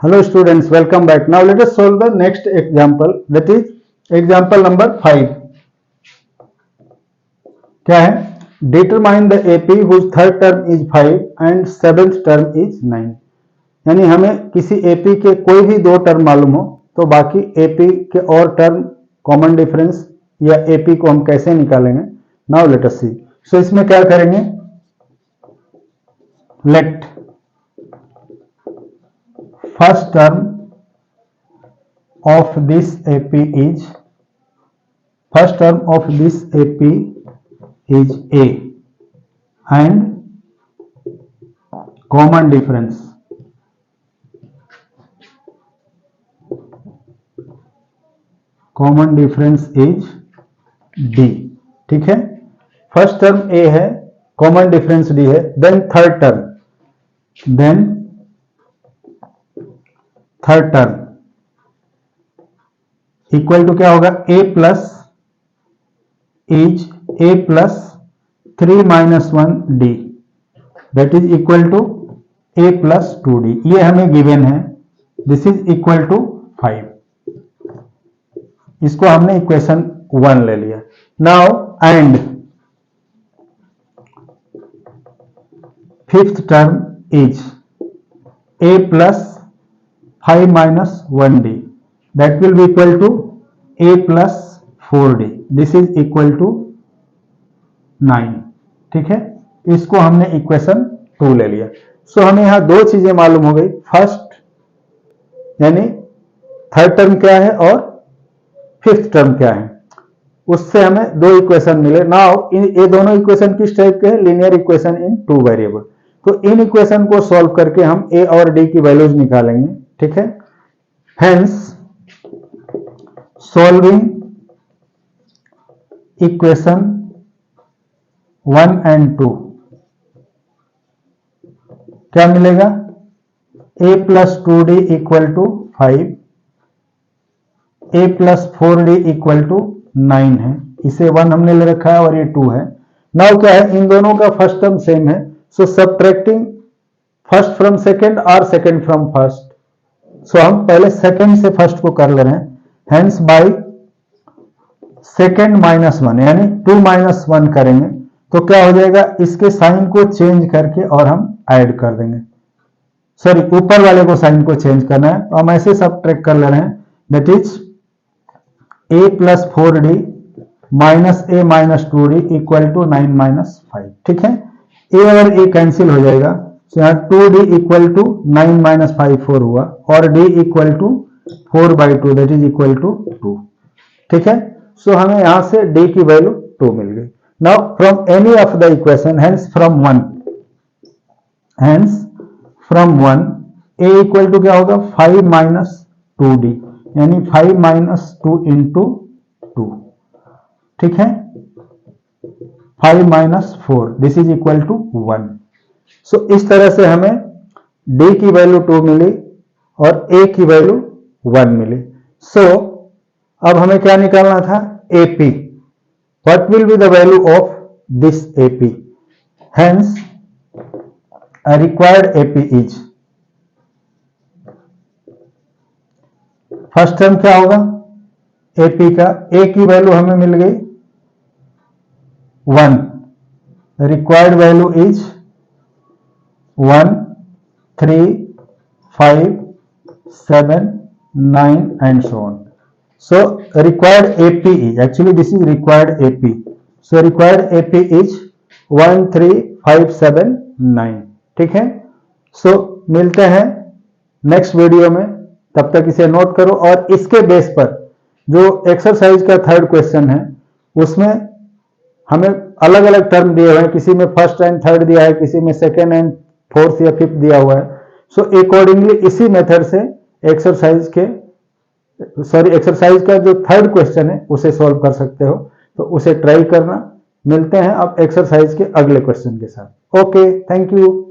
Hello students, welcome back. Now let us solve the next example, that is example number 5. क्या है? Determine the AP whose third term is 5 and seventh term is 9. यानी हमें किसी AP के कोई भी दो टर्म मालूम हो तो बाकी AP के और टर्म कॉमन डिफरेंस या AP को हम कैसे निकालेंगे. Now let us see. So इसमें क्या करेंगे? Let first term of this AP is A and common difference is D. ठीक है, फर्स्ट टर्म A है, कॉमन डिफरेंस D है. Then third term equal to क्या होगा? A plus 3 minus 1 D, that is equal to A plus 2D. ये हमें given है. This is equal to 5. इसको हमने इक्वेशन 1 ले लिया. Now and fifth term is A plus 5 minus 1D, that will be equal to A plus 4D. This is equal to 9. ठीक है, इसको हमने इक्वेशन 2 ले लिया. सो हमें यहां दो चीजें मालूम हो गई. फर्स्ट यानी थर्ड टर्म क्या है और फिफ्थ टर्म क्या है, उससे हमें दो इक्वेशन मिले. नाउ ये दोनों इक्वेशन किस टाइप के हैं? Linear equation in 2 variable. तो इन इक्वेशन को सॉल्व करके हम A और D की वैल्यूज निकालेंगे. ठीक है, हेंस सॉल्विंग इक्वेशन 1 and 2 क्या मिलेगा? A plus 2D equal to 5, A plus 4D equal to 9 है. इसे 1 हमने ले रखा है और ये 2 है. नाउ क्या है? इन दोनों का फर्स्ट टर्म सेम है. सो सब्ट्रैक्टिंग फर्स्ट फ्रॉम सेकेंड और सेकेंड फ्रॉम फर्स्ट. सो हम पहले सेकेंड से फर्स्ट को कर ले रहे हैं. हेंस बाई सेकेंड माइनस 1 यानी 2 माइनस 1 करेंगे तो क्या हो जाएगा? इसके साइन को चेंज करके और हम ऐड कर देंगे. सॉरी, ऊपर वाले को साइन को चेंज करना है तो हम ऐसे सब्ट्रैक्ट कर ले रहे हैं. That is A plus 4D minus A minus 2D equal to 9 minus 5. ठीक है, A और A कैंसिल हो जाएगा. तो यहाँ 2D इक्वल टू 9 माइनस 5 4 हुआ और D equal to 4/2 that is equal to 2. ठीक है, सो हमें यहां से D की वैल्यू 2 मिल गई. Now from any of the equation, hence from 1 A equal to क्या होगा? 5 minus 2D यानी 5 minus 2 into 2. ठीक है, 5 minus 4 this is equal to 1. So इस तरह से हमें D की वैल्यू 2 मिली और A की वैल्यू 1 मिली. So अब हमें क्या निकालना था? AP. What will be the value of this AP? Hence, a required AP is, first term क्या होगा? AP का A की वैल्यू हमें मिल गई 1. Required value is 1, 3, 5, 7, 9 and so on. So required AP is, actually this is required AP. So required AP is 1, 3, 5, 7, 9. ठीक है, सो मिलते हैं नेक्स्ट वीडियो में. तब तक इसे नोट करो और इसके बेस पर जो एक्सरसाइज का थर्ड क्वेश्चन है उसमें हमें अलग अलग टर्म दिए हुए हैं. किसी में फर्स्ट एंड थर्ड दिया है, किसी में सेकेंड एंड फोर्थ या फिफ्थ दिया हुआ है. सो अकॉर्डिंगली इसी मेथड से एक्सरसाइज का जो थर्ड क्वेश्चन है उसे सॉल्व कर सकते हो. तो उसे ट्राई करना. मिलते हैं अब एक्सरसाइज के अगले क्वेश्चन के साथ. Okay, thank you.